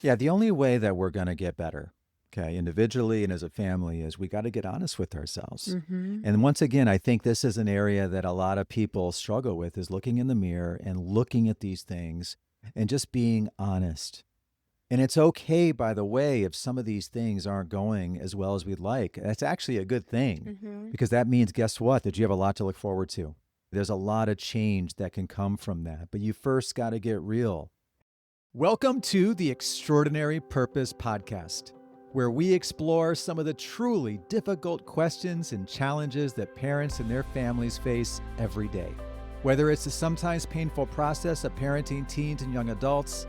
Yeah, the only way that we're going to get better, okay, individually and as a family, is we got to get honest with ourselves. Mm-hmm. And once again, I think this is an area that a lot of people struggle with is looking in the mirror and looking at these things and just being honest. And it's okay, by the way, if some of these things aren't going as well as we'd like. That's actually a good thing Mm-hmm. because that means, guess what? That you have a lot to look forward to. There's a lot of change that can come from that. But you first got to get real. Welcome to the Extraordinary Purpose Podcast, where we explore some of the truly difficult questions and challenges that parents and their families face every day. Whether it's the sometimes painful process of parenting teens and young adults,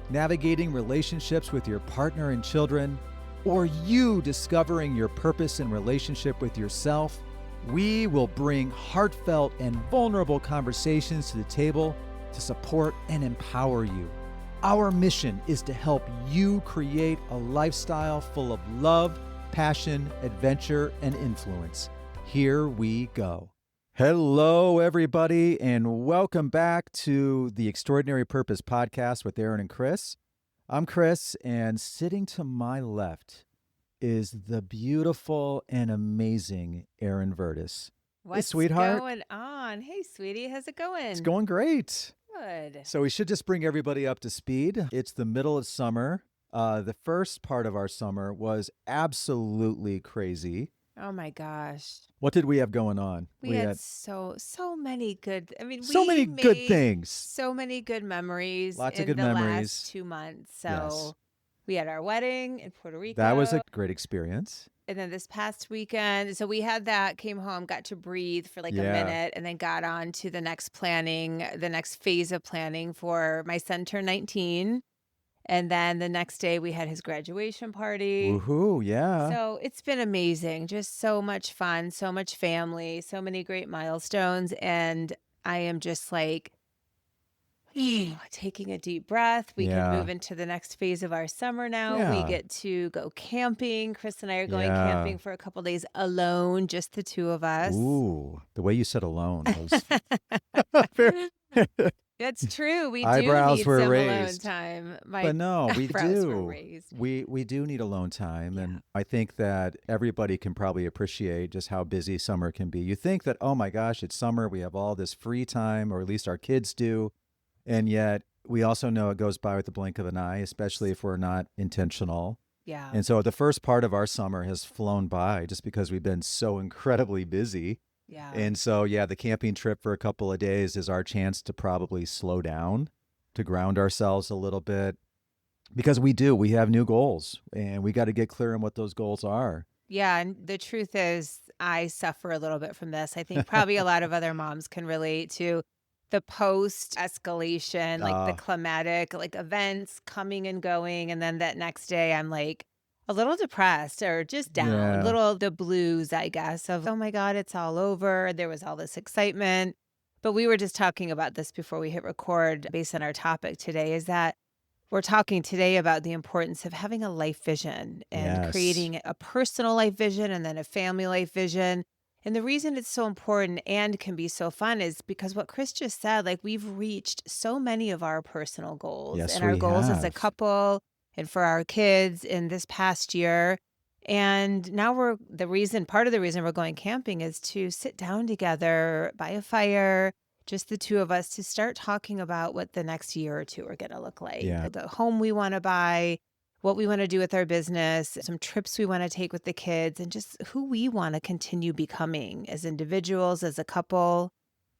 navigating relationships with your partner and children, or you discovering your purpose in relationship with yourself, we will bring heartfelt and vulnerable conversations to the table to support and empower you. Our mission is to help you create a lifestyle full of love, passion, adventure, and influence. Here we go. Hello, everybody, and welcome back to the Extraordinary Purpose Podcast with Erin and Chris. I'm Chris, and sitting to my left is the beautiful and amazing Erin Vertis. Hey, What's sweetheart. going on? Hey, sweetie, how's it It's going? going great. Good. So we should just bring everybody up to speed. It's the middle of summer. The first part of our summer was absolutely crazy. Oh my gosh. What did we have going on? We We had had so many good, so we many good made things, so many good memories lots of in good the last memories. 2 months. Yes, So we had our wedding in Puerto that was Rico. a great experience. And then this past weekend, so we had that, came home, got to breathe for like a Yeah. minute, and then got on to the next planning, the next phase of planning for my son turned 19. And then the next day we had his graduation party. Woohoo. Yeah. So it's been amazing. Just so much fun, so much family, so many great milestones. And I am just like taking a deep breath. We can Yeah. move into the next phase of our summer now. We Yeah. get to go camping. Chris and I are going Yeah. camping for a couple days alone, just the two of us. Ooh, the way you said alone was very. That's true. We do Eyebrows need were some alone raised. time. My But no, we eyebrows were do. raised. We do need alone time, Yeah. and I think that everybody can probably appreciate just how busy summer can be. You think that, oh my gosh, it's summer, we have all this free time, or at least our kids do, and yet we also know it goes by with the blink of an eye, especially if we're not intentional. Yeah. And so the first part of our summer has flown by just because we've been so incredibly busy. Yeah. And so, yeah, the camping trip for a couple of days is our chance to probably slow down, to ground ourselves a little bit, because we have new goals and we got to get clear on what those goals are. Yeah, and the truth is, I suffer a little bit from this. I think probably a lot of other moms can relate to the post escalation, like the Uh, climatic, like events coming and going. And then that next day, I'm like a little depressed or just down, yeah, little the blues, I guess, of, oh my God, it's all over. There was all this excitement. But we were just talking about this before we hit record based on our topic today is that we're talking today about the importance of having a life vision and yes, creating a personal life vision and then a family life vision. And the reason it's so important and can be so fun is because what Chris just said, like we've reached so many of our personal goals yes, and our we goals as a have. couple and for our kids in this past year. And now part of the reason we're going camping is to sit down together by a fire, just the two of us, to start talking about what the next year or two are going to look like, Yeah. the home we want to buy, what we want to do with our business, some trips we want to take with the kids, and just who we want to continue becoming as individuals, as a couple.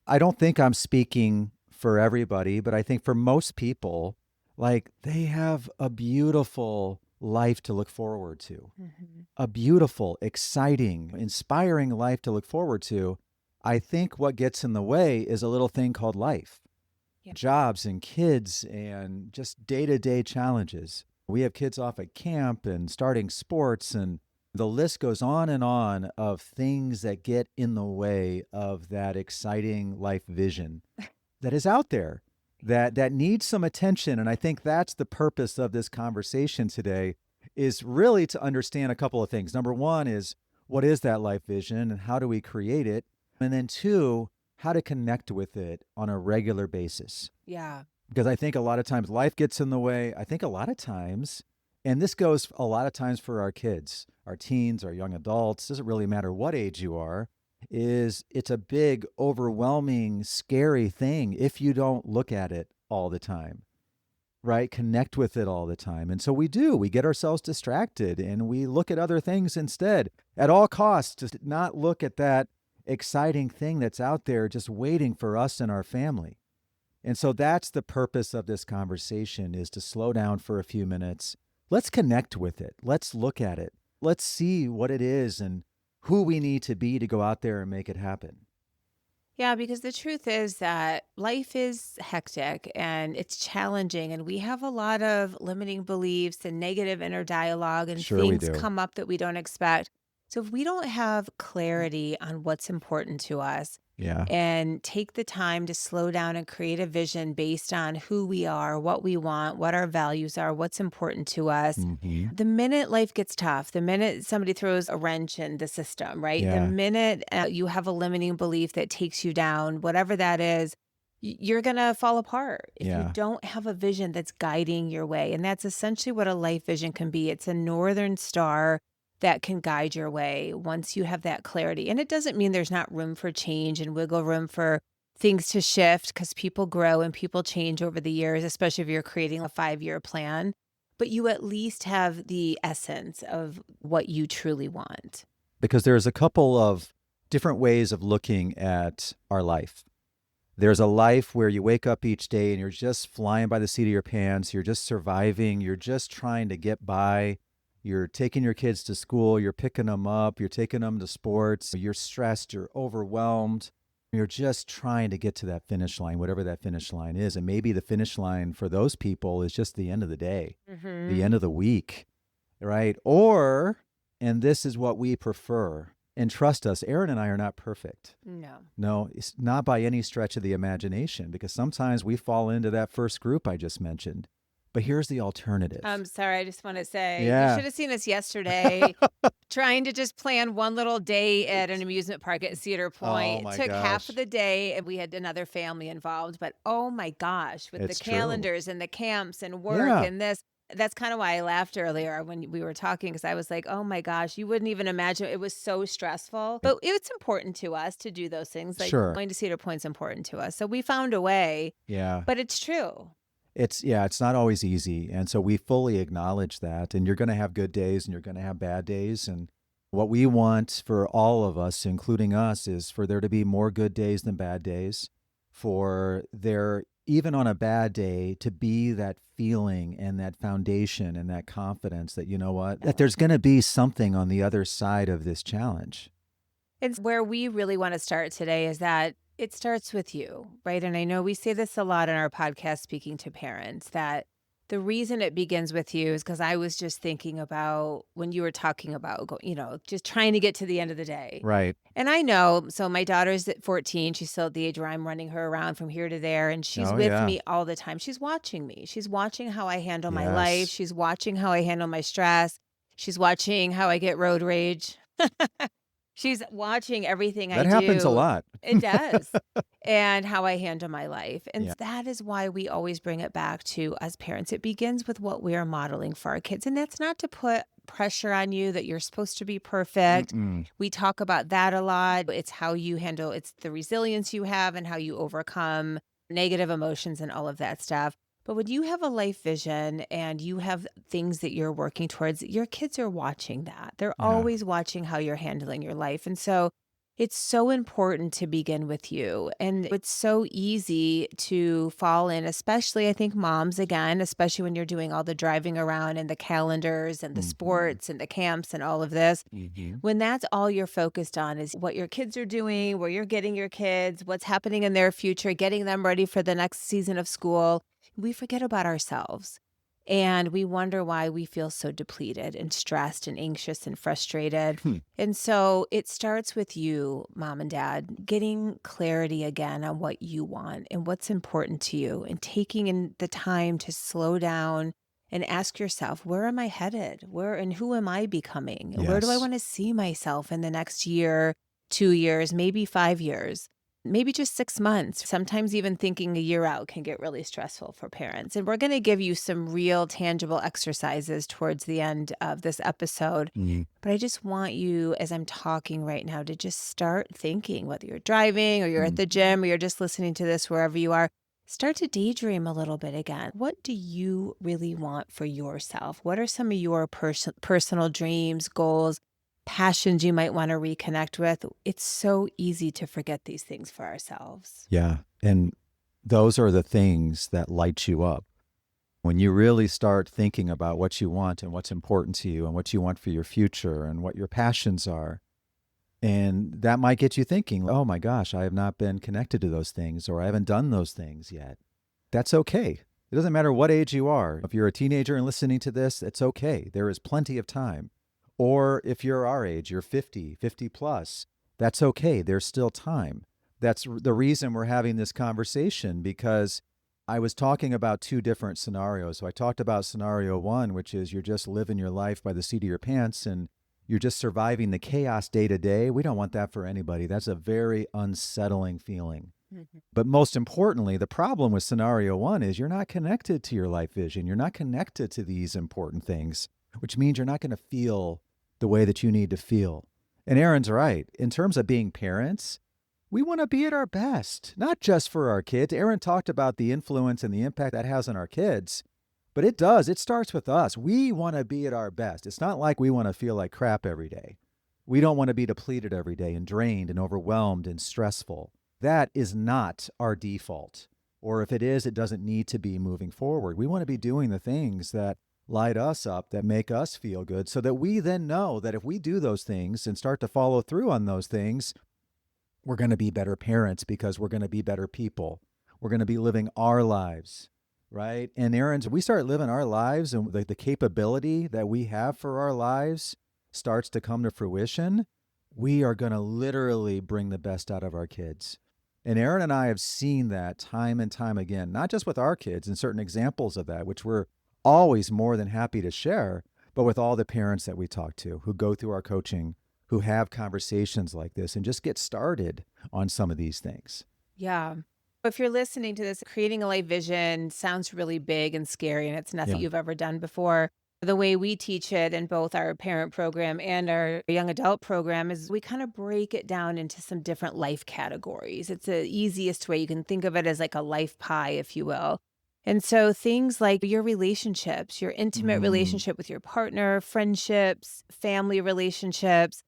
I don't think I'm speaking for everybody, but I think for most people, like they have a beautiful life to look forward to, Mhm. a beautiful, exciting, inspiring life to look forward to. I think what gets in the way is a little thing called life, Yeah. jobs and kids and just day to day challenges. We have kids off at camp and starting sports, and the list goes on of things that get in the way of that exciting life vision that is out there that needs some attention. And I think that's the purpose of this conversation today is really to understand a couple of things. Number one is what is that life vision and how do we create it? And then two, how to connect with it on a regular basis. Yeah. Because I think a lot of times life gets in the way. I think a lot of times, and this goes a lot of times for our kids, our teens, our young adults, doesn't really matter what age you are, is it's a big, overwhelming, scary thing if you don't look at it all the time, right? Connect with it all the time. And so we do, we get ourselves distracted and we look at other things instead at all costs, just not look at that exciting thing that's out there just waiting for us and our family. And so that's the purpose of this conversation, is to slow down for a few minutes. Let's connect with it. Let's look at it. Let's see what it is and who we need to be to go out there and make it happen. Yeah, because the truth is that life is hectic and it's challenging, and we have a lot of limiting beliefs and negative inner dialogue, and Sure we things do. come up that we don't expect. So, if we don't have clarity on what's important to us Yeah. and take the time to slow down and create a vision based on who we are, what we want, what our values are, what's important to us, Hmm. the minute life gets tough, the minute somebody throws a wrench in the system, right? The Yeah. minute you have a limiting belief that takes you down, whatever that is, you're going to fall apart if you Yeah. don't have a vision that's guiding your way. And that's essentially what a life vision can be. It's a northern star that can guide your way once you have that clarity. And it doesn't mean there's not room for change and wiggle room for things to shift, because people grow and people change over the years, especially if you're creating a 5-year plan. But you at least have the essence of what you truly want. Because there's a couple of different ways of looking at our life. There's a life where you wake up each day and you're just flying by the seat of your pants. You're just surviving. You're just trying to get by. You're taking your kids to school. You're picking them up. You're taking them to sports. You're stressed. You're overwhelmed. You're just trying to get to that finish line, whatever that finish line is. And maybe the finish line for those people is just the end of the day, the Hmm. end of the week, right? Or, and this is what we prefer, and trust us, Erin and I are not perfect. No. No, it's not by any stretch of the imagination, because sometimes we fall into that first group I just mentioned. But here's the alternative. I'm sorry. I just want to say you Yeah. should have seen us yesterday trying to just plan one little day at an amusement park at Cedar Oh Point. my Took half of gosh. the day and we had another family involved. But oh my gosh, with the It's true. calendars and the camps and work Yeah. and this, that's kind of why I laughed earlier when we were talking, because I was like, oh my gosh, you wouldn't even imagine. It was so stressful. But it's important to us to do those things. Like Sure. going to Cedar Point's important to us. So we found a way, Yeah. but it's true. It's not always easy. And so we fully acknowledge that. And you're going to have good days and you're going to have bad days. And what we want for all of us, including us, is for there to be more good days than bad days, for there, even on a bad day, to be that feeling and that foundation and that confidence that, you know what, that there's going to be something on the other side of this challenge. It's where we really want to start today, is that it starts with you, right? And I know we say this a lot in our podcast, speaking to parents, that the reason it begins with you is because I was just thinking about when you were talking about, just trying to get to the end of the day. Right. And I know, so my daughter's at 14. She's still at the age where I'm running her around from here to there, and she's Oh, with yeah. me all the time. She's watching me. She's watching how I handle my life. Yes. She's watching how I handle my stress. She's watching how I get road rage. She's watching everything I That happens a do. lot. It does. And how I handle my life. And Yeah. that is why we always bring it back to, as parents, it begins with what we are modeling for our kids. And that's not to put pressure on you that you're supposed to be perfect. Mm-mm. We talk about that a lot. It's how you handle, it's the resilience you have and how you overcome negative emotions and all of that stuff. But when you have a life vision and you have things that you're working towards, your kids are watching that. They're Yeah. always watching how you're handling your life. And so it's so important to begin with you. And it's so easy to fall in, especially I think moms, again, especially when you're doing all the driving around and the calendars and the Mhm. sports and the camps and all of this. Mm-hmm. When that's all you're focused on is what your kids are doing, where you're getting your kids, what's happening in their future, getting them ready for the next season of school, we forget about ourselves. And we wonder why we feel so depleted and stressed and anxious and frustrated. Hmm. And so it starts with you, mom and dad, getting clarity again on what you want and what's important to you, and taking in the time to slow down and ask yourself, where am I headed? Where and who am I becoming? Where do I Yes. want to see myself in the next year, 2 years, maybe 5 years? maybe just 6 months. Sometimes even thinking a year out can get really stressful for parents. And we're going to give you some real tangible exercises towards the end of this episode. Mm. But I just want you, as I'm talking right now, to just start thinking, whether you're driving or you're at the gym or you're just listening to this wherever you are, start to daydream a little bit again. What do you really want for yourself? What are some of your personal dreams, goals, passions you might want to reconnect with? It's so easy to forget these things for ourselves. Yeah. And those are the things that light you up. When you really start thinking about what you want and what's important to you and what you want for your future and what your passions are, and that might get you thinking, oh my gosh, I have not been connected to those things, or I haven't done those things yet. That's okay. It doesn't matter what age you are. If you're a teenager and listening to this, it's okay. There is plenty of time. Or if you're our age, you're 50 plus, that's okay. There's still time. That's the reason we're having this conversation, because I was talking about two different scenarios. So I talked about scenario one, which is you're just living your life by the seat of your pants and you're just surviving the chaos day to day. We don't want that for anybody. That's a very unsettling feeling. But most importantly, the problem with scenario one is you're not connected to your life vision. You're not connected to these important things, which means you're not going to feel the way that you need to feel. And Erin's right. In terms of being parents, we want to be at our best, not just for our kids. Erin talked about the influence and the impact that has on our kids, but it does. It starts with us. We want to be at our best. It's not like we want to feel like crap every day. We don't want to be depleted every day and drained and overwhelmed and stressful. That is not our default. Or if it is, it doesn't need to be moving forward. We want to be doing the things that light us up, that make us feel good, so that we then know that if we do those things and start to follow through on those things, we're going to be better parents because we're going to be better people. We're going to be living our lives, right? And Erin's, we start living our lives and the capability that we have for our lives starts to come to fruition. We are going to literally bring the best out of our kids. And Erin and I have seen that time and time again, not just with our kids and certain examples of that, which we're always more than happy to share, but with all the parents that we talk to who go through our coaching, who have conversations like this and just get started on some of these things. Yeah. If you're listening to this, creating a life vision sounds really big and scary, and it's nothing you've ever done before. The way we teach it in both our parent program and our young adult program is we kind of break it down into some different life categories. It's the easiest way. You can think of it as like a life pie, if you will. And so things like your relationships, your intimate relationship with your partner, friendships, family relationships,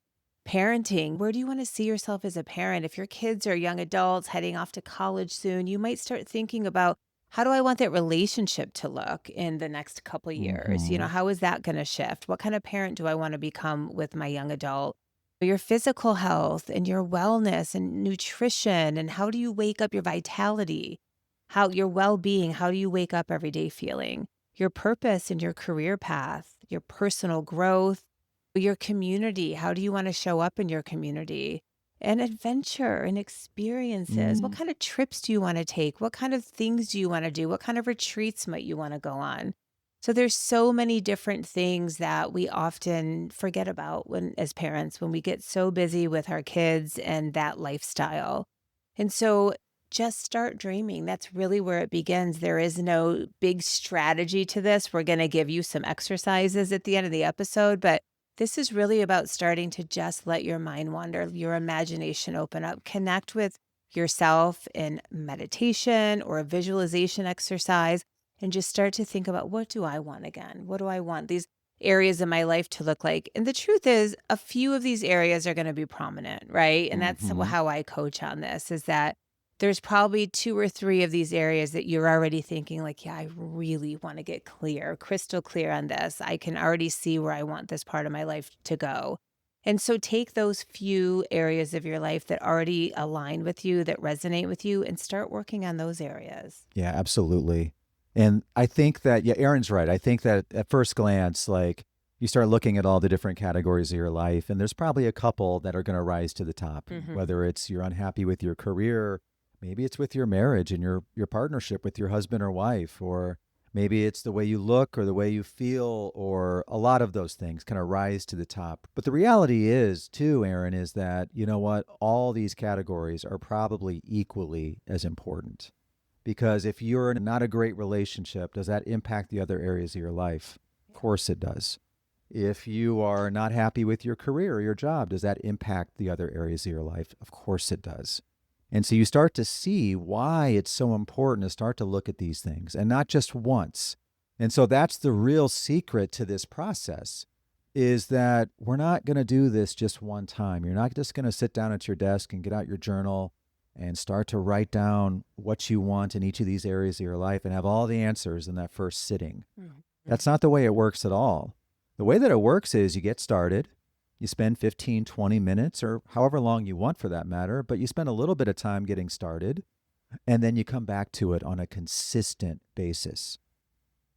parenting. Where do you want to see yourself as a parent? If your kids are young adults heading off to college soon, you might start thinking about, how do I want that relationship to look in the next couple of years? How is that going to shift? What kind of parent do I want to become with my young adult? Your physical health and your wellness and nutrition, and how do you wake up your vitality? How your well-being, how do you wake up every day feeling? Your purpose and your career path, your personal growth, your community. How do you want to show up in your community? And adventure and experiences. What kind of trips do you want to take? What kind of things do you want to do? What kind of retreats might you want to go on? So there's so many different things that we often forget about as parents, when we get so busy with our kids and that lifestyle. And so just start dreaming. That's really where it begins. There is no big strategy to this. We're going to give you some exercises at the end of the episode, but this is really about starting to just let your mind wander, your imagination open up, connect with yourself in meditation or a visualization exercise, and just start to think about, what do I want again? What do I want these areas of my life to look like? And the truth is, a few of these areas are going to be prominent, right? And that's how I coach on this, is that there's probably 2 or 3 of these areas that you're already thinking like, yeah, I really want to get clear, crystal clear on this. I can already see where I want this part of my life to go. And so take those few areas of your life that already align with you, that resonate with you, and start working on those areas. Yeah, absolutely. And I think that, Erin's right. I think that at first glance, like, you start looking at all the different categories of your life, and there's probably a couple that are going to rise to the top, whether it's you're unhappy with your career, maybe it's with your marriage and your partnership with your husband or wife, or Maybe it's the way you look or the way you feel, or a lot of those things kind of rise to the top. But the reality is, too, Erin, is that, you know what? All these categories are probably equally as important. Because if you're in not a great relationship, does that impact the other areas of your life? Of course it does. If you are not happy with your career or your job, does that impact the other areas of your life? Of course it does. And so you start to see why it's so important to start to look at these things and not just once. And so that's the real secret to this process is that we're not going to do this just one time. You're not just going to sit down at your desk and get out your journal and start to write down what you want in each of these areas of your life and have all the answers in that first sitting. That's not the way it works at all. The way that it works is you get started, you spend 15, 20 minutes or however long you want for that matter, but you spend a little bit of time getting started, and then you come back to it on a consistent basis.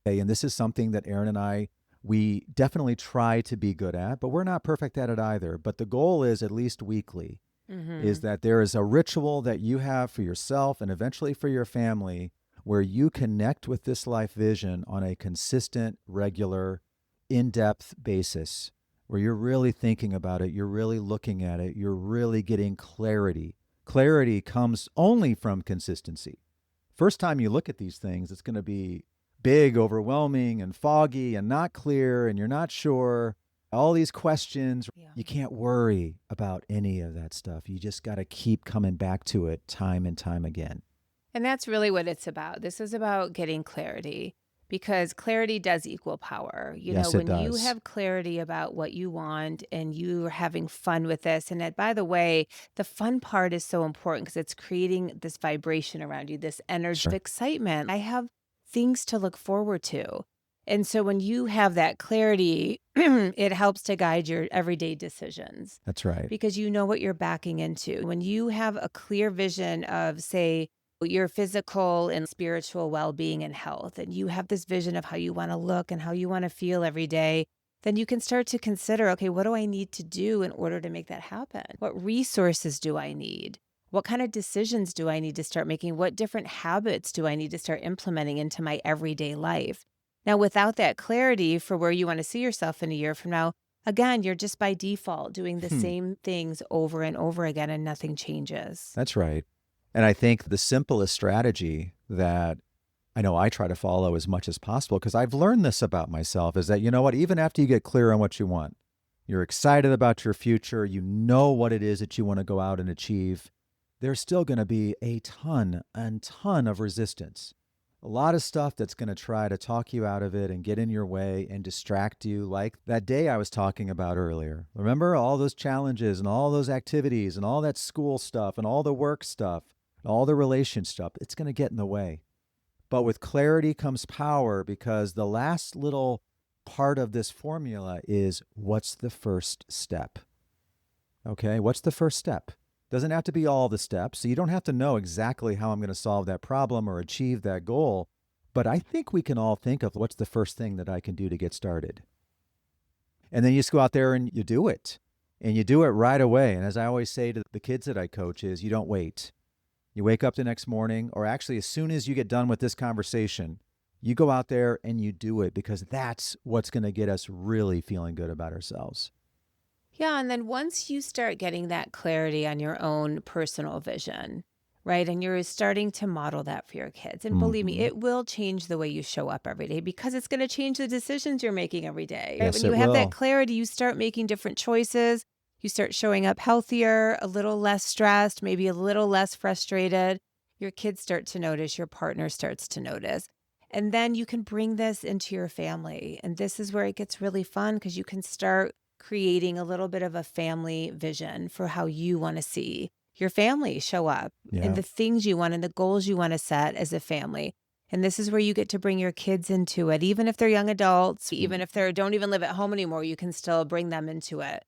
Okay, and this is something that Erin and I, we definitely try to be good at, but we're not perfect at it either. But the goal is at least weekly, is that there is a ritual that you have for yourself and eventually for your family where you connect with this life vision on a consistent, regular, in-depth basis where you're really thinking about it, you're really looking at it, you're really getting clarity. Clarity comes only from consistency. First time you look at these things, it's going to be big, overwhelming, and foggy, and not clear, and you're not sure. All these questions, you can't worry about any of that stuff. You just got to keep coming back to it time and time again. And that's really what it's about. This is about getting clarity. Because clarity does equal power. Yes, it When you does. have clarity about what you want and you are having fun with this, and by the way, the fun part is so important because it's creating this vibration around you, this energy of Sure. excitement. I have things to look forward to. And so when you have that clarity, it helps to guide your everyday decisions That's right. because you know what you're backing into. When you have a clear vision of, say, your physical and spiritual well-being and health, and you have this vision of how you want to look and how you want to feel every day, then you can start to consider, okay, what do I need to do in order to make that happen? What resources do I need? What kind of decisions do I need to start making? What different habits do I need to start implementing into my everyday life? Now, without that clarity for where you want to see yourself in a year from now, again, you're just by default doing the same things over and over again and nothing changes. That's right. And I think the simplest strategy that I know I try to follow as much as possible, because I've learned this about myself, is that, you know what, even after you get clear on what you want, you're excited about your future, you know what it is that you want to go out and achieve, there's still going to be a ton of resistance. A lot of stuff that's going to try to talk you out of it and get in your way and distract you, like that day I was talking about earlier. Remember all those challenges and all those activities and all that school stuff and all the work stuff, all the relation stuff, it's going to get in the way. But with clarity comes power, because the last little part of this formula is, what's the first step? Okay, what's the first step? Doesn't have to be all the steps. So you don't have to know exactly how I'm going to solve that problem or achieve that goal. But I think we can all think of, what's the first thing that I can do to get started? And then you just go out there and you do it. And you do it right away. And as I always say to the kids that I coach is, you don't wait. You wake up the next morning, or actually as soon as you get done with this conversation, you go out there and you do it, because that's what's going to get us really feeling good about ourselves. Yeah, and then once you start getting that clarity on your own personal vision, right? And you're starting to model that for your kids. And believe me, Mhm. it will change the way you show up every day because it's going to change the decisions you're making every day. Right? Yes, When you it have that will. clarity, you start making different choices. You start showing up healthier, a little less stressed, maybe a little less frustrated. Your kids start to notice, your partner starts to notice. And then you can bring this into your family. And this is where it gets really fun because you can start creating a little bit of a family vision for how you want to see your family show up and Yeah. the things you want and the goals you want to set as a family. And this is where you get to bring your kids into it. Even if they're young adults, even if they don't even live at home anymore, you can still bring them into it.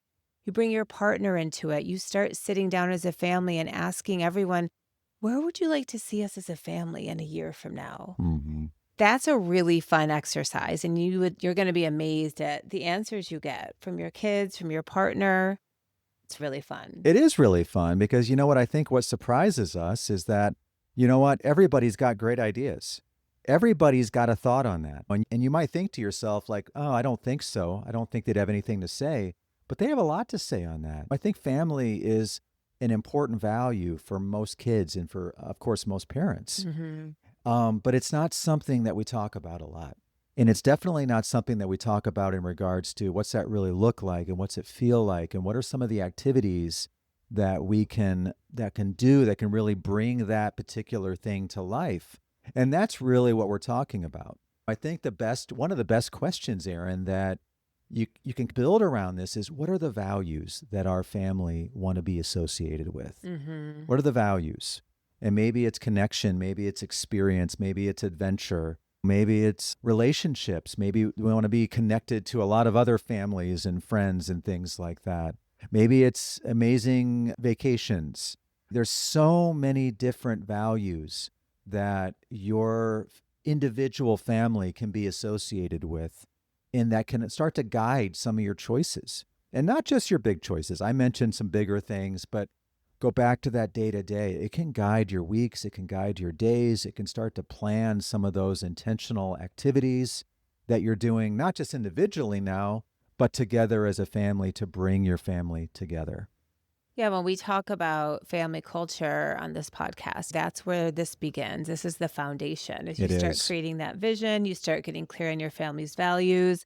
You bring your partner into it. You start sitting down as a family and asking everyone, where would you like to see us as a family in a year from now? Mhm. That's a really fun exercise, and you're gonna be amazed at the answers you get from your kids, from your partner. It's really fun. It is really fun, because you know what, I think what surprises us is that, you know what, everybody's got great ideas. Everybody's got a thought on that. And you might think to yourself, like, oh, I don't think so. I don't think they'd have anything to say. But they have a lot to say on that. I think family is an important value for most kids and for, of course, most parents. Mm-hmm. But it's not something that we talk about a lot. And it's definitely not something that we talk about in regards to what's that really look like and what's it feel like and what are some of the activities that we can do that can really bring that particular thing to life. And that's really what we're talking about. I think one of the best questions, Erin, that you can build around this is, what are the values that our family want to be associated with? Mm-hmm. What are the values? And maybe it's connection, maybe it's experience, maybe it's adventure, maybe it's relationships. Maybe we want to be connected to a lot of other families and friends and things like that. Maybe it's amazing vacations. There's so many different values that your individual family can be associated with, and that can start to guide some of your choices. And not just your big choices. I mentioned some bigger things, but go back to that day to day. It can guide your weeks. It can guide your days. It can start to plan some of those intentional activities that you're doing, not just individually now, but together as a family to bring your family together. Yeah, when we talk about family culture on this podcast, that's where this begins. This is the foundation. As you It start is. creating that vision, you start getting clear on your family's values.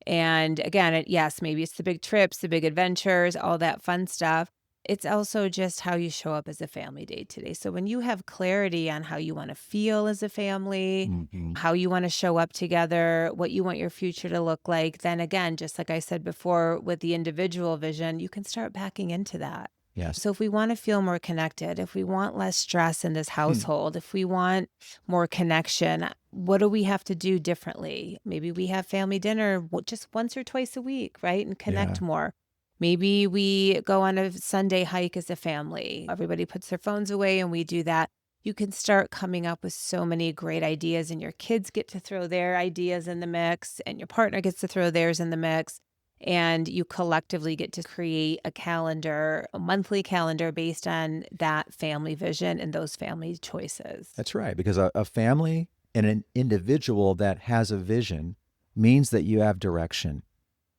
And again, yes, maybe it's the big trips, the big adventures, all that fun stuff. It's also just how you show up as a family day to day. So when you have clarity on how you want to feel as a family, Mm-hmm. how you want to show up together, what you want your future to look like, then again, just like I said before, with the individual vision, you can start backing into that. Yes. So if we want to feel more connected, if we want less stress in this Hmm. household, if we want more connection, what do we have to do differently? Maybe we have family dinner just once or twice a week, right? And Yeah. connect more. Maybe we go on a Sunday hike as a family. Everybody puts their phones away and we do that. You can start coming up with so many great ideas, and your kids get to throw their ideas in the mix, and your partner gets to throw theirs in the mix. And you collectively get to create a calendar, a monthly calendar based on that family vision and those family choices. That's right. Because a family and an individual that has a vision means that you have direction.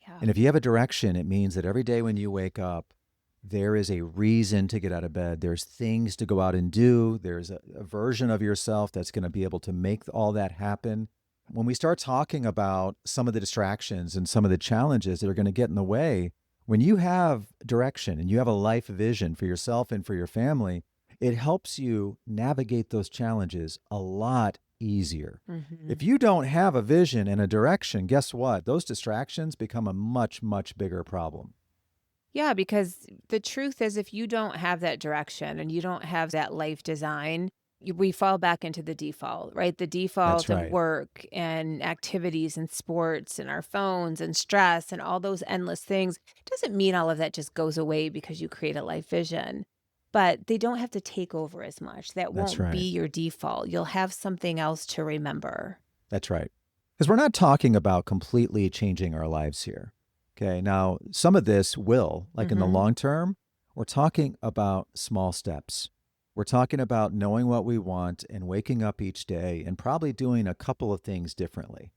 Yeah. And if you have a direction, it means that every day when you wake up, there is a reason to get out of bed. There's things to go out and do. There's a version of yourself that's going to be able to make all that happen. When we start talking about some of the distractions and some of the challenges that are going to get in the way, when you have direction and you have a life vision for yourself and for your family, it helps you navigate those challenges a lot easier. Mm-hmm. If you don't have a vision and a direction, guess what? Those distractions become a much, much bigger problem. Yeah, because the truth is, if you don't have that direction and you don't have that life design, we fall back into the default, right? The That's default of right. work and activities and sports and our phones and stress and all those endless things. It doesn't mean all of that just goes away because you create a life vision, but they don't have to take over as much. That That's won't right. be your default. You'll have something else to remember. That's right. Because we're not talking about completely changing our lives here. Okay. Now, some of this will, like in the Mm-hmm. long term, we're talking about small steps. We're talking about knowing what we want and waking up each day and probably doing a couple of things differently.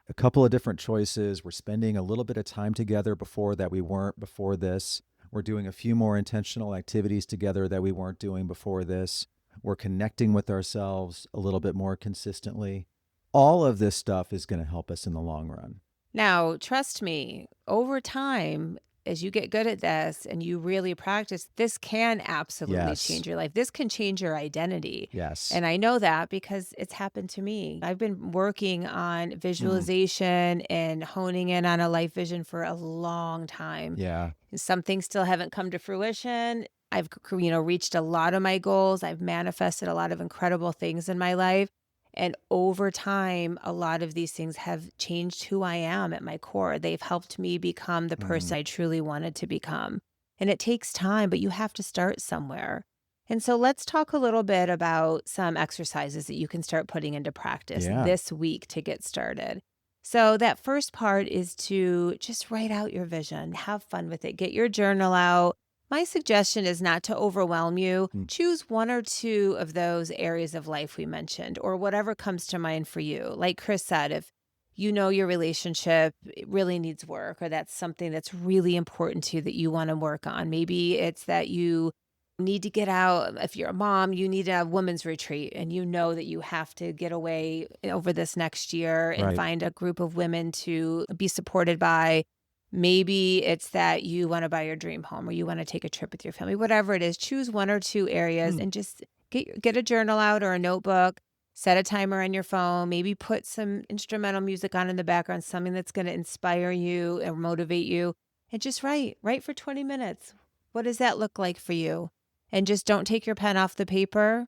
A couple of different choices. We're spending a little bit of time together before that we weren't before this. We're doing a few more intentional activities together that we weren't doing before this. We're connecting with ourselves a little bit more consistently. All of this stuff is going to help us in the long run. Now, trust me, over time, as you get good at this and you really practice, this can absolutely Yes. change your life. This can change your identity. Yes. And I know that because it's happened to me. I've been working on Mm. visualization and honing in on a life vision for a long time. Yeah. Some things still haven't come to fruition. I've, reached a lot of my goals. I've manifested a lot of incredible things in my life. And over time, a lot of these things have changed who I am at my core. They've helped me become the person Mm. I truly wanted to become. And it takes time, but you have to start somewhere. And so let's talk a little bit about some exercises that you can start putting into practice Yeah. this week to get started. So that first part is to just write out your vision, have fun with it, get your journal out, My suggestion is not to overwhelm you. Mm. Choose one or two of those areas of life we mentioned, or whatever comes to mind for you. Like Chris said, if you know your relationship really needs work, or that's something that's really important to you that you want to work on. Maybe it's that you need to get out. If you're a mom, you need a women's retreat, and you know that you have to get away over this next year and Right. find a group of women to be supported by. Maybe it's that you want to buy your dream home, or you want to take a trip with your family. Whatever it is, choose one or two areas Mm. and just get a journal out or a notebook. Set a timer on your phone. Maybe put some instrumental music on in the background, something that's going to inspire you or motivate you. And just write. Write for 20 minutes. What does that look like for you? And just don't take your pen off the paper.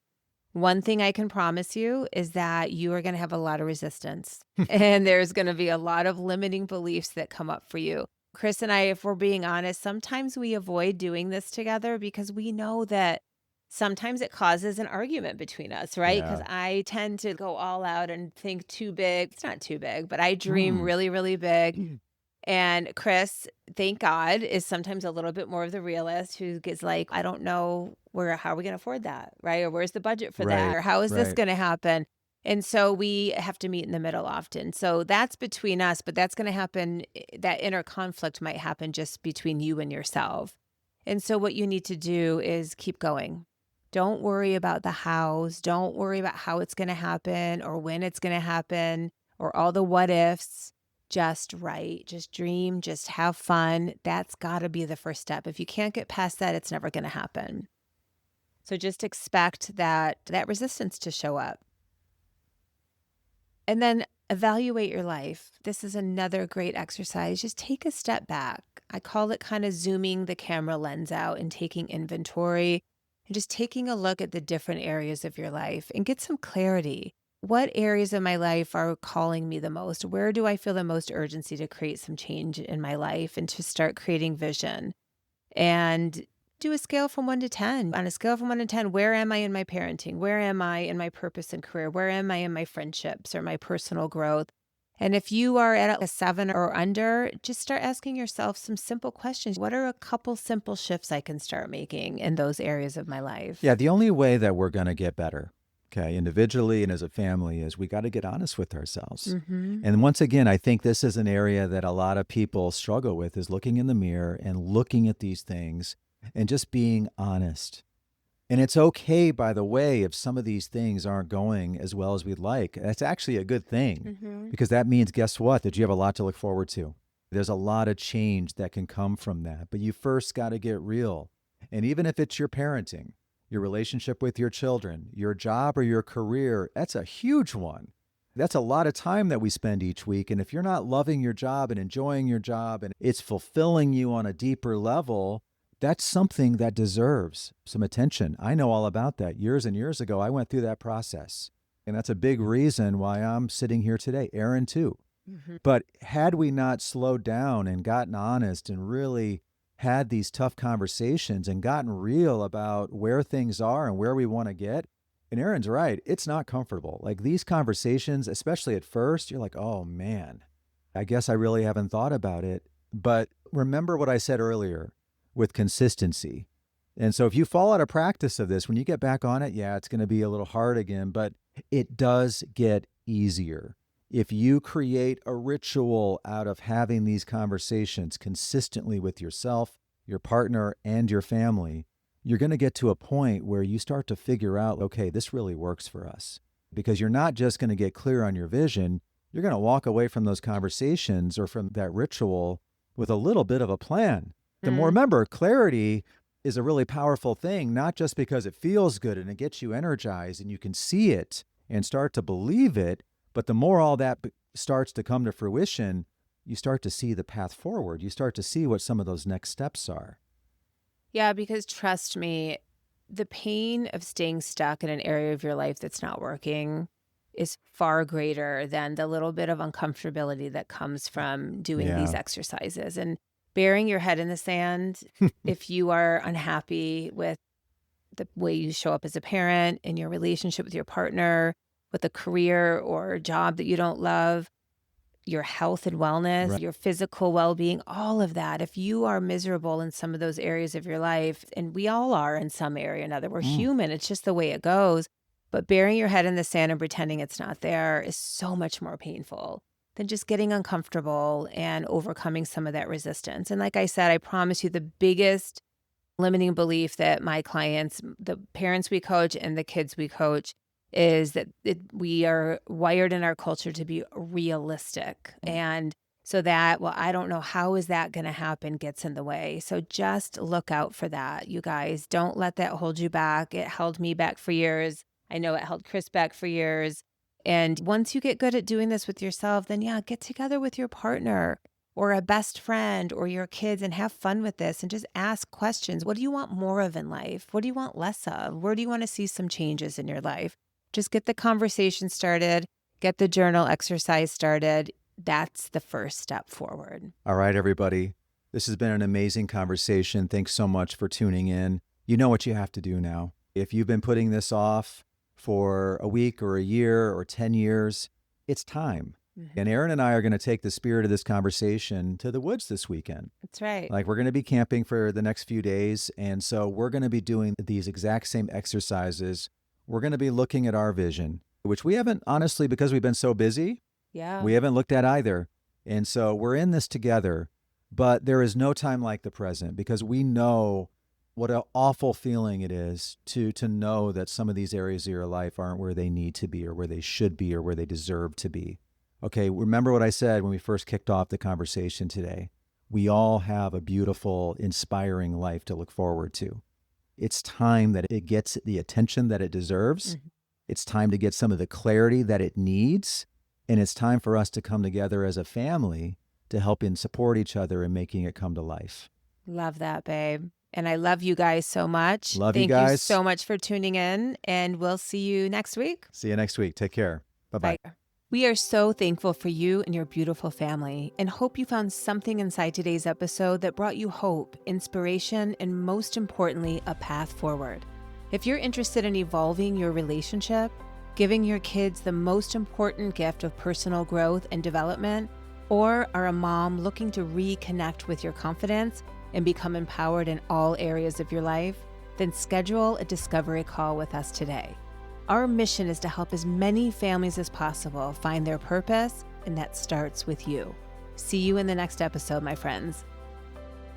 One thing I can promise you is that you are going to have a lot of resistance, and there's going to be a lot of limiting beliefs that come up for you. Chris and I, if we're being honest, sometimes we avoid doing this together because we know that sometimes it causes an argument between us, right? Because Yeah. I tend to go all out and think too big. It's not too big, but I dream Mm. really, really big. Mm. And Chris, thank God, is sometimes a little bit more of the realist who gets like, I don't know how are we going to afford that? Right. Or where's the budget for that? Right. Or how is this Right. going to happen? And so we have to meet in the middle often. So that's between us, but that's going to happen. That inner conflict might happen just between you and yourself. And so what you need to do is keep going. Don't worry about the hows. Don't worry about how it's going to happen or when it's going to happen or all the what ifs. Just write, just dream, just have fun. That's got to be the first step. If you can't get past that, it's never going to happen. So just expect that resistance to show up. And then evaluate your life. This is another great exercise. Just take a step back. I call it kind of zooming the camera lens out and taking inventory and just taking a look at the different areas of your life and get some clarity. What areas of my life are calling me the most? Where do I feel the most urgency to create some change in my life and to start creating vision? And do a scale from 1 to 10. On a scale from 1 to 10, where am I in my parenting? Where am I in my purpose and career? Where am I in my friendships or my personal growth? And if you are at a 7 or under, just start asking yourself some simple questions. What are a couple simple shifts I can start making in those areas of my life? Yeah. The only way that we're going to get better, okay, individually and as a family, is we got to get honest with ourselves. Mm-hmm. And once again, I think this is an area that a lot of people struggle with, is looking in the mirror and looking at these things and just being honest. And it's okay, by the way, if some of these things aren't going as well as we'd like. That's actually a good thing, Mm-hmm. because that means, guess what? That you have a lot to look forward to. There's a lot of change that can come from that. But you first got to get real. And even if it's your parenting, your relationship with your children, your job or your career, that's a huge one. That's a lot of time that we spend each week. And if you're not loving your job and enjoying your job and it's fulfilling you on a deeper level, that's something that deserves some attention. I know all about that. Years and years ago, I went through that process. And that's a big reason why I'm sitting here today. Erin, too. Mm-hmm. But had we not slowed down and gotten honest and really had these tough conversations and gotten real about where things are and where we want to get, and Erin's right, it's not comfortable. Like these conversations, especially at first, you're like, oh man, I guess I really haven't thought about it. But remember what I said earlier with consistency. And so if you fall out of practice of this, when you get back on it, yeah, it's going to be a little hard again, but it does get easier. If you create a ritual out of having these conversations consistently with yourself, your partner, and your family, you're going to get to a point where you start to figure out, okay, this really works for us. Because you're not just going to get clear on your vision, you're going to walk away from those conversations or from that ritual with a little bit of a plan. The more, remember, clarity is a really powerful thing, not just because it feels good and it gets you energized and you can see it and start to believe it, but the more all that starts to come to fruition, you start to see the path forward. You start to see what some of those next steps are. Yeah, because trust me, the pain of staying stuck in an area of your life that's not working is far greater than the little bit of uncomfortability that comes from doing these Yeah. exercises. And burying your head in the sand, if you are unhappy with the way you show up as a parent, in your relationship with your partner, with a career or job that you don't love, your health and wellness, Right. your physical well-being, all of that. If you are miserable in some of those areas of your life, and we all are in some area or another, we're human, it's just the way it goes. But burying your head in the sand and pretending it's not there is so much more painful than just getting uncomfortable and overcoming some of that resistance. And like I said, I promise you the biggest limiting belief that my clients, the parents we coach and the kids we coach, is that we are wired in our culture to be realistic. And so that, well, I don't know, how is that going to happen, gets in the way. So just look out for that, you guys. Don't let that hold you back. It held me back for years. I know it held Chris back for years. And once you get good at doing this with yourself, then yeah, get together with your partner or a best friend or your kids and have fun with this and just ask questions. What do you want more of in life? What do you want less of? Where do you want to see some changes in your life? Just get the conversation started, get the journal exercise started. That's the first step forward. All right, everybody. This has been an amazing conversation. Thanks so much for tuning in. You know what you have to do now. If you've been putting this off for a week or a year or 10 years, it's time. And Erin and I are going to take the spirit of this conversation to the woods this weekend. That's right. Like, we're going to be camping for the next few days. And so we're going to be doing these exact same exercises. We're going to be looking at our vision, which we haven't, honestly, because we've been so busy, we haven't looked at either. And so we're in this together, but there is no time like the present, because we know what an awful feeling it is to know that some of these areas of your life aren't where they need to be or where they should be or where they deserve to be. Okay, remember what I said when we first kicked off the conversation today. We all have a beautiful, inspiring life to look forward to. It's time that it gets the attention that it deserves. It's time to get some of the clarity that it needs. And it's time for us to come together as a family to help and support each other in making it come to life. Love that, babe. And I love you guys so much. Love you Thank guys. you so much for tuning in, and we'll see you next week. See you next week. Take care. Bye-bye. Bye. We are so thankful for you and your beautiful family, and hope you found something inside today's episode that brought you hope, inspiration, and most importantly, a path forward. If you're interested in evolving your relationship, giving your kids the most important gift of personal growth and development, or are a mom looking to reconnect with your confidence and become empowered in all areas of your life, then schedule a discovery call with us today. Our mission is to help as many families as possible find their purpose, and that starts with you. See you in the next episode, my friends.